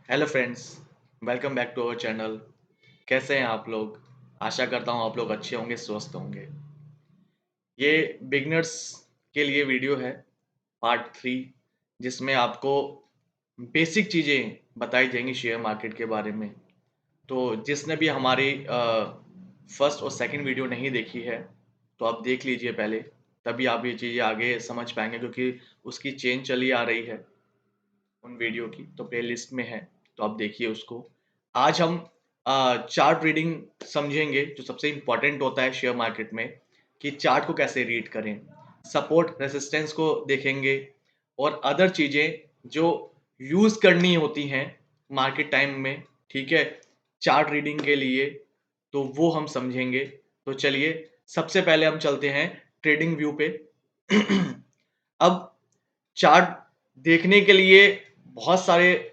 Hello friends, welcome back to our channel. कैसे हैं आप लोग? आशा करता हूँ आप लोग अच्छे होंगे, स्वस्थ होंगे। ये बिगनर्स के लिए वीडियो है, पार्ट 3, जिसमें आपको बेसिक चीज़ें बताई जाएंगी शेयर मार्केट के बारे में। तो जिसने भी हमारी फर्स्ट और सेकंड वीडियो नहीं देखी है, तो आप देख लीजिए पहले, तभी आप ये चीज़ें आगे समझ पाएंगे, क्योंकि उसकी चेन चली आ रही है उन वीडियो की, तो प्लेलिस्ट में है, तो आप देखिए उसको। आज हम चार्ट रीडिंग समझेंगे, जो सबसे इम्पोर्टेंट होता है शेयर मार्केट में, कि चार्ट को कैसे रीड करें। सपोर्ट रेजिस्टेंस को देखेंगे और अदर चीज़ें जो यूज़ करनी होती हैं मार्केट टाइम में, ठीक है, चार्ट रीडिंग के लिए, तो वो हम समझेंगे। तो चलिए, सबसे पहले हम चलते हैं ट्रेडिंग व्यू पे। अब चार्ट देखने के लिए बहुत सारे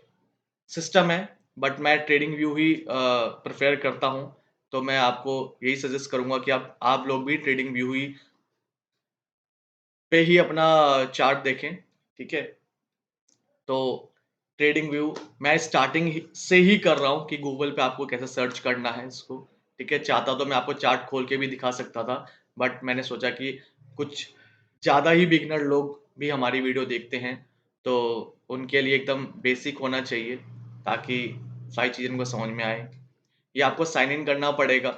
सिस्टम है, बट मैं ट्रेडिंग व्यू ही प्रेफर करता हूँ। तो मैं आपको यही सजेस्ट करूंगा कि आप लोग भी ट्रेडिंग व्यू ही पे ही अपना चार्ट देखें, ठीक है। तो ट्रेडिंग व्यू मैं स्टार्टिंग से ही कर रहा हूँ कि गूगल पे आपको कैसे सर्च करना है इसको, ठीक है। चाहता तो मैं आपको चार्ट खोल के भी दिखा सकता था, बट मैंने सोचा कि कुछ ज़्यादा ही बिगनर लोग भी हमारी वीडियो देखते हैं, तो उनके लिए एकदम बेसिक होना चाहिए, ताकि सारी चीज़ें उनको समझ में आए। ये आपको साइन इन करना पड़ेगा,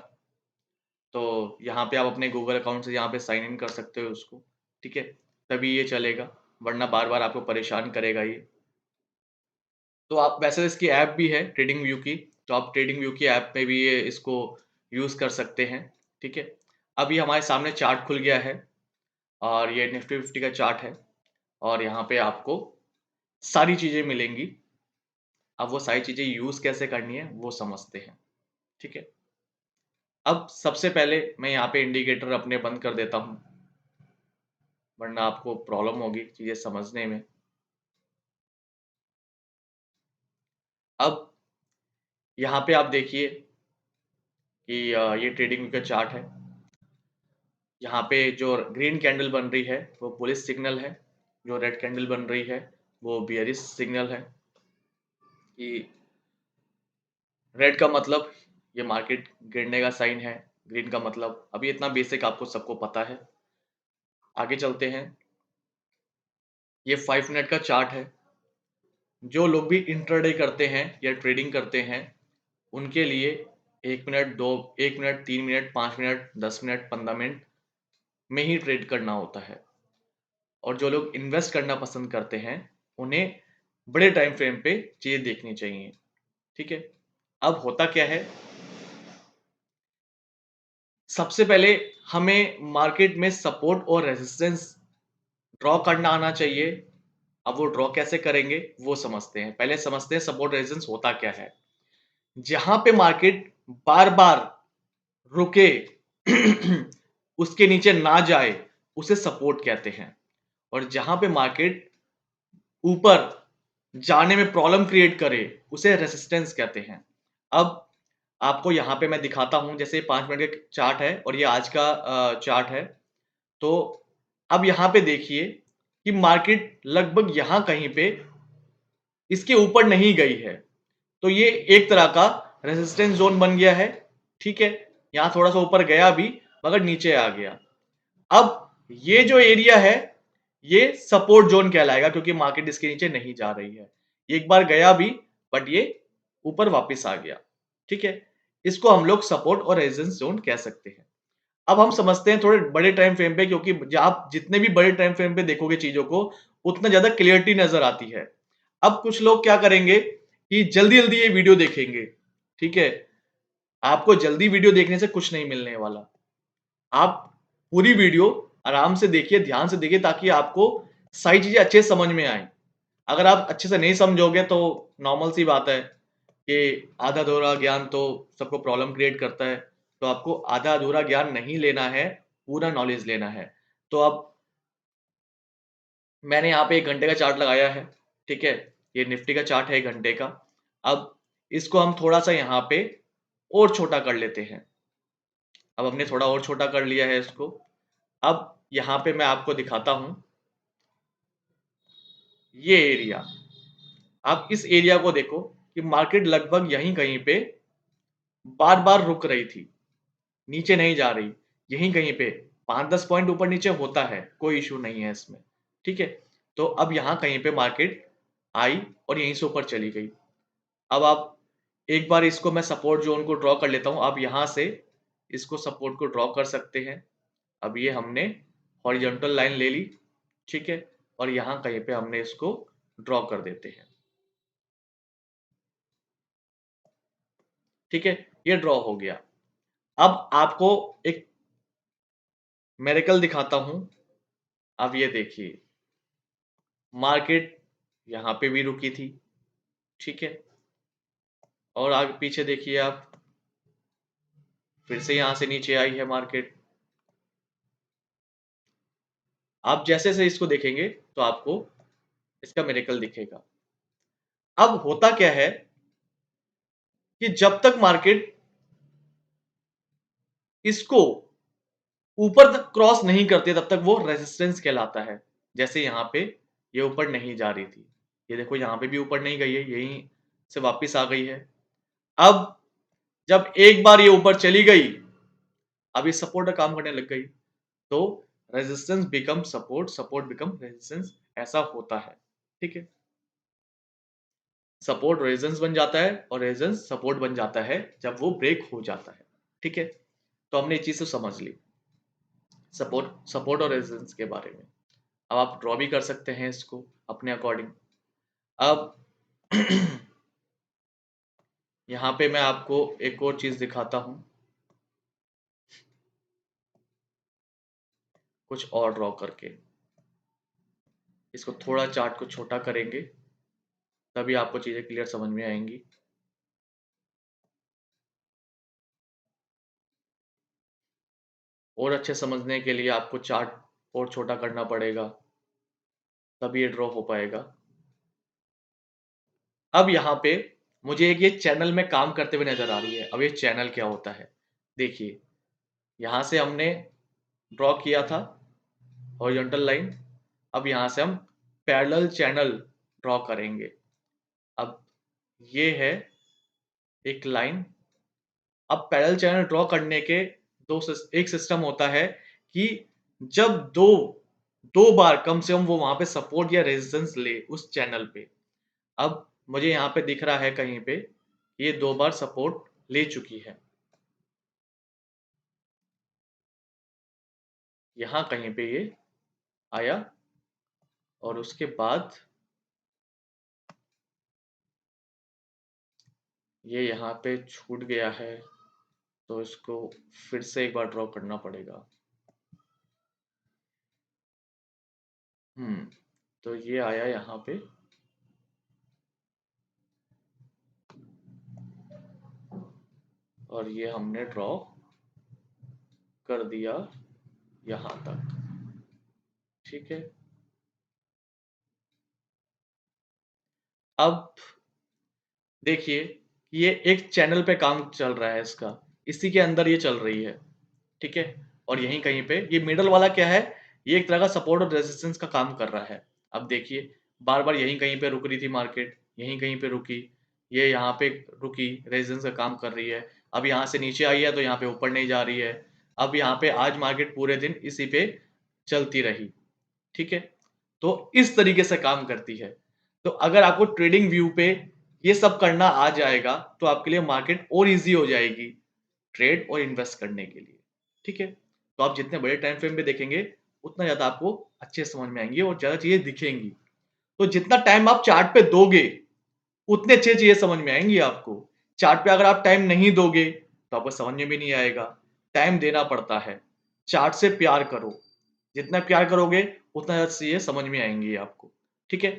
तो यहाँ पे आप अपने गूगल अकाउंट से यहाँ पे साइन इन कर सकते हो उसको, ठीक है। तभी ये चलेगा, वरना बार बार आपको परेशान करेगा ये। तो आप वैसे इसकी ऐप भी है ट्रेडिंग व्यू की, तो आप ट्रेडिंग व्यू की ऐप में भी ये इसको यूज़ कर सकते हैं, ठीक है। अभी हमारे सामने चार्ट खुल गया है, और ये निफ्टी 50 का चार्ट है, और यहाँ पे आपको सारी चीज़ें मिलेंगी। अब वो सारी चीज़ें यूज़ कैसे करनी है वो समझते हैं, ठीक है। अब सबसे पहले मैं यहाँ पे इंडिकेटर अपने बंद कर देता हूँ, वरना आपको प्रॉब्लम होगी चीज़ें समझने में। अब यहाँ पे आप देखिए कि ये ट्रेडिंग व्यू का चार्ट है। यहाँ पे जो ग्रीन कैंडल बन रही है वो बुलिश सिग्नल है, जो रेड कैंडल बन रही है वो बियरिश सिग्नल है। कि रेड का मतलब ये मार्केट गिरने का साइन है, ग्रीन का मतलब, अभी इतना बेसिक आपको सबको पता है। आगे चलते हैं। ये 5 मिनट का चार्ट है। जो लोग भी इंट्राडे करते हैं या ट्रेडिंग करते हैं, उनके लिए 1 minute, 2, 1 minute, 3 minute, 5 minute, 10 minute, 15 minute में ही ट्रेड करना होता है। और जो लोग इन्वेस्ट करना पसंद करते हैं, उन्हें बड़े टाइम फ्रेम पे चीज़ें देखनी चाहिए, ठीक है। अब होता क्या है, सबसे पहले हमें मार्केट में सपोर्ट और रेजिस्टेंस ड्रॉ करना आना चाहिए। अब वो ड्रॉ कैसे करेंगे वो समझते हैं। पहले समझते हैं सपोर्ट रेजिस्टेंस होता क्या है। जहां पे मार्केट बार बार रुके, उसके नीचे ना जाए, उसे सपोर्ट कहते हैं। और जहां पे मार्केट ऊपर जाने में प्रॉब्लम क्रिएट करे, उसे रेसिस्टेंस कहते हैं। अब आपको यहाँ पे मैं दिखाता हूँ, जैसे 5 मिनट का चार्ट है और ये आज का चार्ट है। तो अब यहाँ पे देखिए कि मार्केट लगभग यहाँ कहीं पे इसके ऊपर नहीं गई है, तो ये एक तरह का रेजिस्टेंस जोन बन गया है, ठीक है। यहाँ थोड़ा सा ऊपर गया भी, मगर नीचे आ गया। अब ये जो एरिया है, ये सपोर्ट जोन कहलाएगा, क्योंकि मार्केट इसके नीचे नहीं जा रही है। एक बार गया भी, बट ये ऊपर वापस आ गया, ठीक है। इसको हम लोग सपोर्ट और रेजिस्टेंस जोन कह सकते हैं। अब हम समझते हैं थोड़े बड़े टाइम फ्रेम पे, क्योंकि आप जितने भी बड़े टाइम फ्रेम पे देखोगे चीजों को, उतना ज्यादा क्लियरिटी नजर आती है। अब कुछ लोग क्या करेंगे कि जल्दी जल्दी ये वीडियो देखेंगे, ठीक है। आपको जल्दी वीडियो देखने से कुछ नहीं मिलने वाला। आप पूरी वीडियो आराम से देखिए, ध्यान से देखिए, ताकि आपको सारी चीजें अच्छे से समझ में आए। अगर आप अच्छे से नहीं समझोगे तो नॉर्मल सी बात है कि आधा अधूरा ज्ञान तो सबको प्रॉब्लम क्रिएट करता है। तो आपको आधा अधूरा ज्ञान नहीं लेना है, पूरा नॉलेज लेना है। तो अब मैंने यहाँ पे 1 घंटे का चार्ट लगाया है, ठीक है। ये निफ्टी का चार्ट है 1 घंटे का। अब इसको हम थोड़ा सा यहाँ पे और छोटा कर लेते हैं। अब हमने थोड़ा और छोटा कर लिया है इसको। अब यहाँ पे मैं आपको दिखाता हूँ ये एरिया। आप इस एरिया को देखो, कि मार्केट लगभग यहीं कहीं पे बार-बार रुक रही थी, नीचे नहीं जा रही, यहीं कहीं पे 5-10 पॉइंट ऊपर-नीचे होता है, कोई इश्यू नहीं है इसमें, ठीक है? तो अब यहाँ कहीं पे मार्केट आई और यहीं से ऊपर चली गई। अब आप एक बार इसको मैं सपोर्ट ज़ोन को ड्रॉ कर लेता हूँ, आप यहाँ से इसको सपोर्ट को ड्रॉ कर सकते हैं। अब ये हमने हॉरिज़ॉन्टल लाइन ले ली, ठीक है? और यहाँ कहीं पे हमने इसको ड्रॉ कर देते हैं, ठीक है? ये ड्रॉ हो गया। अब आपको एक मिरेकल दिखाता हूँ, अब ये देखिए, मार्केट यहाँ पे भी रुकी थी, ठीक है? और आगे पीछे देखिए आप, फिर से यहाँ से नीचे आई है मार्केट। आप जैसे-जैसे इसको देखेंगे, तो आपको इसका मिरेकल दिखेगा। अब होता क्या है कि जब तक मार्केट इसको ऊपर तक क्रॉस नहीं करती, तब तक वो रेजिस्टेंस कहलाता है। जैसे यहाँ पे ये ऊपर नहीं जा रही थी। ये देखो यहाँ पे भी ऊपर नहीं गई है, यहीं से वापस आ गई है। अब जब एक बार ये ऊपर चली गई, अब ये सपोर्ट का काम करने लग गई। तो resistance become support, support become resistance, ऐसा होता है। ठीक है? सपोर्ट रेजिस्टेंस बन जाता है और रेजिस्टेंस सपोर्ट बन जाता है जब वो ब्रेक हो जाता है। ठीक है? तो हमने ये चीज़ तो समझ ली, सपोर्ट सपोर्ट और रेजिस्टेंस के बारे में। अब आप ड्रॉ भी कर सकते हैं इसको अपने अकॉर्डिंग। अब यहाँ पे मैं आपको एक और चीज़ दिखाता हूँ, कुछ और ड्रॉ करके। इसको थोड़ा चार्ट को छोटा करेंगे, तभी आपको चीज़ें क्लियर समझ में आएँगी। और अच्छे समझने के लिए आपको चार्ट और छोटा करना पड़ेगा, तभी ये ड्रॉ हो पाएगा। अब यहाँ पे मुझे एक ये चैनल में काम करते हुए नज़र आ रही है। अब ये चैनल क्या होता है? देखिए, यहाँ से हमने ड्रॉ किया था हॉरिज़ॉन्टल लाइन, अब यहाँ से हम पैरेलल चैनल ड्रॉ करेंगे। अब ये है एक लाइन। अब पैरेलल चैनल ड्रॉ करने के एक सिस्टम होता है कि जब 2 बार कम से कम वो वहाँ पे सपोर्ट या रेजिस्टेंस ले उस चैनल पे। अब मुझे यहाँ पे दिख रहा है कहीं पे, ये 2 बार सपोर्ट ले चुकी है। यहाँ कहीं पे ये आया और उसके बाद ये यहाँ पे छूट गया है, तो इसको फिर से एक बार ड्रॉ करना पड़ेगा। तो ये आया यहाँ पे और ये हमने ड्रॉ कर दिया यहाँ तक, ठीक है? अब देखिए, ये एक चैनल पे काम चल रहा है इसका, इसी के अंदर ये चल रही है, ठीक है? और यहीं कहीं पे ये मिडल वाला क्या है, ये एक तरह का सपोर्ट और रेजिस्टेंस का काम कर रहा है। अब देखिए, बार-बार यहीं कहीं पे रुक रही थी मार्केट, यहीं कहीं पे रुकी, ये यहाँ पे रुकी, रेजिस्टेंस का काम कर रही है। अब यहाँ से नीचे आई है, तो यहाँ पे ऊपर नहीं जा रही है। अब यहाँ पे आज मार्केट पूरे दिन इसी पे चलती रही, ठीक है? तो इस तरीके से काम करती है। तो अगर आपको ट्रेडिंग व्यू पे ये सब करना आ जाएगा, तो आपके लिए मार्केट और ईज़ी हो जाएगी, ट्रेड और इन्वेस्ट करने के लिए, ठीक है? तो आप जितने बड़े टाइम फ्रेम पे देखेंगे, उतना ज़्यादा आपको अच्छे से समझ में आएँगी और ज़्यादा चीज़ें दिखेंगी। तो जितना टाइम आप चार्ट पे दोगे, उतनी अच्छी चीज़ें समझ में आएँगी आपको। चार्ट पे अगर आप टाइम नहीं दोगे, तो आपको समझ में भी नहीं आएगा। टाइम देना पड़ता है। चार्ट से प्यार करो। जितना प्यार करोगे, उतना ज़्यादा चीज़ें समझ में आएँगी आपको। ठीक है?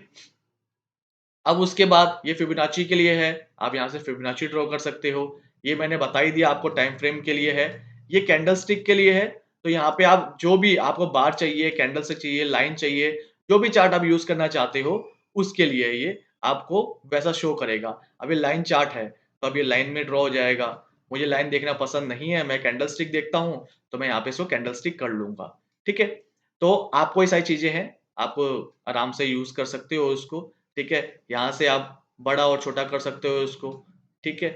अब उसके बाद ये फिबोनाची के लिए है, आप यहाँ से फिबोनाची ड्रॉ कर सकते हो। ये मैंने बता ही दिया आपको टाइम फ्रेम के लिए है। ये कैंडलस्टिक के लिए है, तो यहाँ पे आप जो भी आपको बार चाहिए, कैंडलस्टिक चाहिए, लाइन चाहिए, जो भी चार्ट आप यूज़ करना चाहते हो, उसके लिए ये आपको वैसा शो करेगा। अब ये लाइन चार्ट है, तो अब ये लाइन में ड्रॉ हो जाएगा। मुझे लाइन देखना पसंद नहीं है, मैं कैंडलस्टिक देखता हूँ, तो मैं यहाँ पे इसको कैंडलस्टिक कर लूँगा। ठीक है? तो आपको ये सारी चीज़ें हैं, आप आराम से यूज़ कर सकते हो उसको। ठीक है? यहाँ से आप बड़ा और छोटा कर सकते हो इसको, ठीक है।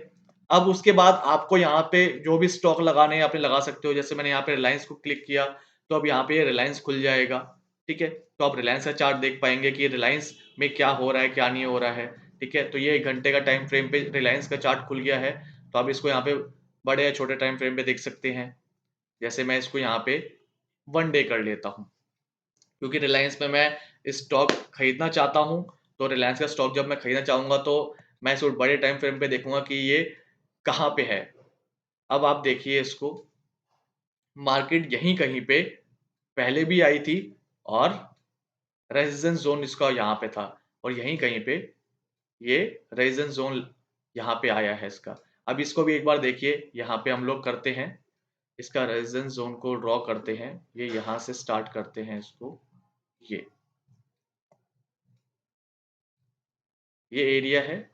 अब उसके बाद आपको यहाँ पे जो भी स्टॉक लगाने हैं आपने लगा सकते हो। जैसे मैंने यहाँ पे रिलायंस को क्लिक किया, तो अब यहाँ पे ये रिलायंस खुल जाएगा, ठीक है। तो आप रिलायंस का चार्ट देख पाएँगे कि रिलायंस में क्या हो रहा है, क्या नहीं हो रहा है, ठीक है। तो ये 1 घंटे का टाइम फ्रेम पे रिलायंस का चार्ट खुल गया है, तो आप इसको यहाँ पे बड़े या छोटे टाइम फ्रेम पे देख सकते हैं। जैसे मैं इसको यहाँ पे 1 डे कर लेता हूँ, क्योंकि रिलायंस में मैं स्टॉक खरीदना चाहता हूँ, तो रिलायंस का स्टॉक जब मैं खरीदना चाहूँगा तो मैं इसको बड़े टाइम फ्रेम पे देखूँगा कि ये कहाँ पे है। अब आप देखिए इसको, मार्केट यहीं कहीं पे पहले भी आई थी और रेजिस्टेंस ज़ोन इसका यहाँ पे था और यहीं कहीं पे ये रेजिस्टेंस ज़ोन यहाँ पे आया है इसका। अब इसको भी एक बार देखिए, यहाँ पे हम लोग करते हैं, इसका रेजिस्टेंस ज़ोन को ड्रॉ करते हैं। ये यहाँ से स्टार्ट करते हैं इसको, ये एरिया है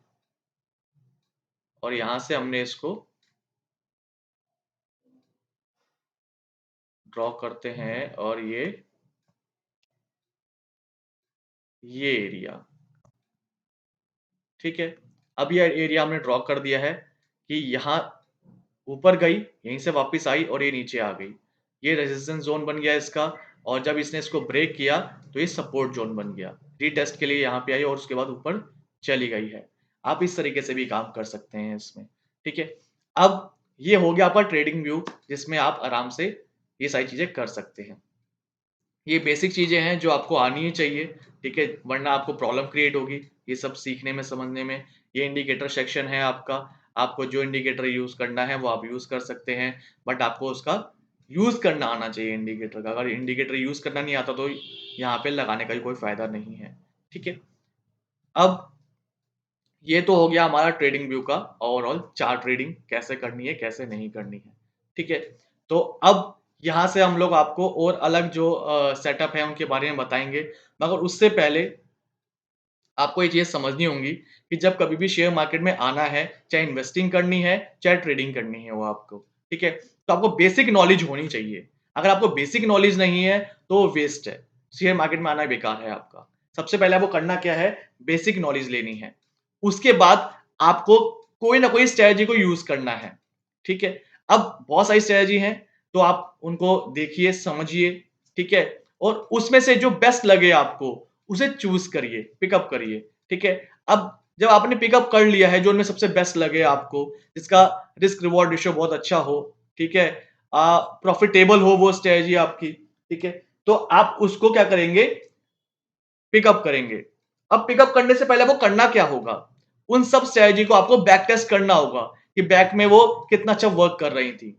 और यहाँ से हमने इसको ड्रॉ करते हैं और ये एरिया, ठीक है। अब ये एरिया हमने ड्रॉ कर दिया है कि यहाँ ऊपर गई, यहीं से वापस आई और ये नीचे आ गई। ये रेजिस्टेंस ज़ोन बन गया इसका और जब इसने इसको ब्रेक किया, तो ये सपोर्ट ज़ोन बन गया। रीटेस्ट के लिए यहाँ पे आई और उसके बाद ऊपर चली गई है। आप इस तरीके से भी काम कर सकते हैं इसमें, ठीक है। अब ये हो गया आपका ट्रेडिंग व्यू, जिसमें आप आराम से ये सारी चीज़ें कर सकते हैं। ये बेसिक चीज़ें हैं जो आपको आनी ही चाहिए, ठीक है? वरना आपको प्रॉब्लम क्रिएट होगी, ये सब सीखने में, समझने में। ये इंडिकेटर सेक्शन है आपका, आपको जो इंडिकेटर यूज़ करना है वो आप यूज़ कर सकते हैं, बट आपको उसका यूज़ करना आना चाहिए इंडिकेटर का। अगर इंडिकेटर यूज़ करना नहीं आता तो यहाँ पे लगाने का भी कोई फ़ायदा नहीं है, ठीक है? अब ये तो हो गया हमारा ट्रेडिंग व्यू का ओवरऑल, चार्ट ट्रेडिंग कैसे करनी है, कैसे नहीं करनी है, ठीक है? तो अब यहाँ से हम लोग आपको और अलग जो सेटअप है उनके बारे में बताएँगे, मगर उससे पहले आपको ये चीज़ समझनी होंगी कि जब कभी भी शेयर मार्केट में आना है, चाहे इन्वेस्टिंग करनी है, चाहे ट्रेडिंग करनी है वो आपको, ठीक है? तो आपको बेसिक नॉलेज होनी चाहिए। अगर आपको बेसिक नॉलेज नहीं है, तो वो वेस्ट है। शेयर मार्केट में आना बेकार है आपका। सबसे पहले आपको करना क्या है, बेसिक नॉलेज लेनी है। उसके बाद आपको कोई ना कोई स्ट्रैटेजी को यूज़ करना है, ठीक है? अब बहुत सारी स्ट्रैटेजी हैं, तो आप उनको देखिए, समझिए, ठीक है? और उसमें से जो बेस्ट लगे आपको, उसे चूज़ करिए, पिकअप करिए, ठीक है? अब जब आपने पिकअप कर लिया है, जो उनमें सबसे बेस्ट लगे आपको, जिसका रिस्क रिवॉर्ड रेशियो बहुत अच्छा हो, ठीक है? प्रॉफिटेबल हो वो स्ट्रैटेजी आपकी, ठीक है? तो आप उसको क्या करेंगे, पिकअप करेंगे। अब पिकअप करने से पहले आपको करना क्या होगा? उन सब स्ट्रैटेजी को आपको बैक टेस्ट करना होगा कि बैक में वो कितना अच्छा वर्क कर रही थी।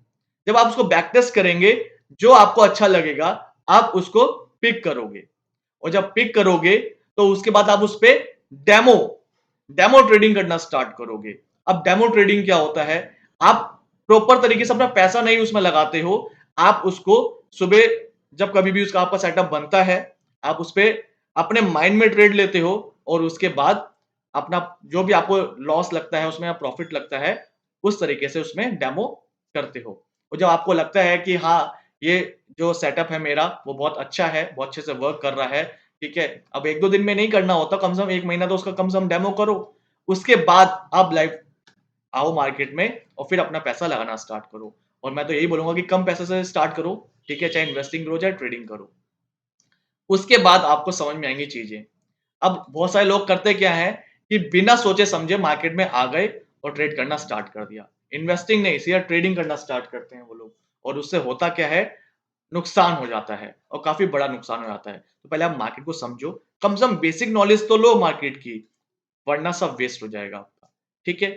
जब आप उसको बैक टेस्ट करेंगे, जो आपको अच्छा लगेगा, आप उसको पिक करोगे और जब पिक करोगे, तो उसके बाद आप उसपे डेमो डेमो ट्रेडिंग करना स्टार्ट करोगे। अब डेमो ट्रेडिंग क्या होता है? आप प्रॉपर तरीके से अपना पैसा नहीं उसमें लगाते हो, आप उसको सुबह जब कभी भी उसका आपका सेटअप बनता है, आप उसपे अपने माइंड में ट्रेड लेते हो और उसके बाद अपना जो भी आपको लॉस लगता है उसमें या प्रॉफिट लगता है, उस तरीके से उसमें डेमो करते हो। और जब आपको लगता है कि हाँ, ये जो सेटअप है मेरा वो बहुत अच्छा है, बहुत अच्छे से वर्क कर रहा है, ठीक है? अब 1-2 दिन में नहीं करना होता, कम से कम 1 महीना तो उसका कम से कम डेमो करो। उसके बाद आप लाइव आओ मार्केट में और फिर अपना पैसा लगाना स्टार्ट करो। और मैं तो यही बोलूँगा कि कम पैसे से स्टार्ट करो, ठीक है? चाहे इन्वेस्टिंग करो, चाहे ट्रेडिंग करो। उसके बाद आपको समझ में आएँगी चीज़ें। अब बहुत सारे लोग करते क्या हैं कि बिना सोचे-समझे मार्केट में आ गए और ट्रेड करना स्टार्ट कर दिया। इन्वेस्टिंग नहीं, सीधा ट्रेडिंग करना स्टार्ट करते हैं वो लोग और उससे होता क्या है, नुकसान हो जाता है और काफ़ी बड़ा नुकसान हो जाता है। तो पहले आप मार्केट को समझो, कम से कम बेसिक नॉलेज तो लो मार्केट की, वरना सब वेस्ट हो जाएगा आपका, ठीक है?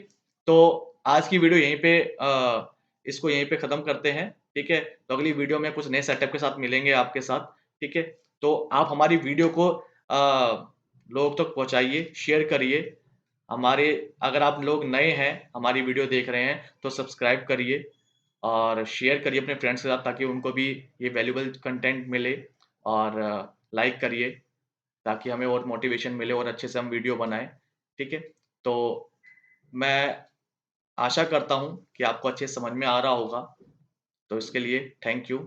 तो आज की वीडियो यहीं पे इसको यहीं पे खत्म करते हैं, ठीक है? तो अगली वीडियो में कुछ नए सेटअप के साथ मिलेंगे आपके साथ, ठीक है? तो आप हमारी वीडियो को लोगों तक पहुँचाइए, शेयर करिए। हमारे अगर आप लोग नए हैं, हमारी वीडियो देख रहे हैं, तो सब्सक्राइब करिए और शेयर करिए अपने फ्रेंड्स के साथ ताकि उनको भी ये वैल्यूएबल कंटेंट मिले और लाइक करिए ताकि हमें और मोटिवेशन मिले और अच्छे से हम वीडियो बनाएँ, ठीक है? तो मैं आशा करता हूँ कि आपको अच्छे से समझ में आ रहा होगा, तो इसके लिए थैंक यू।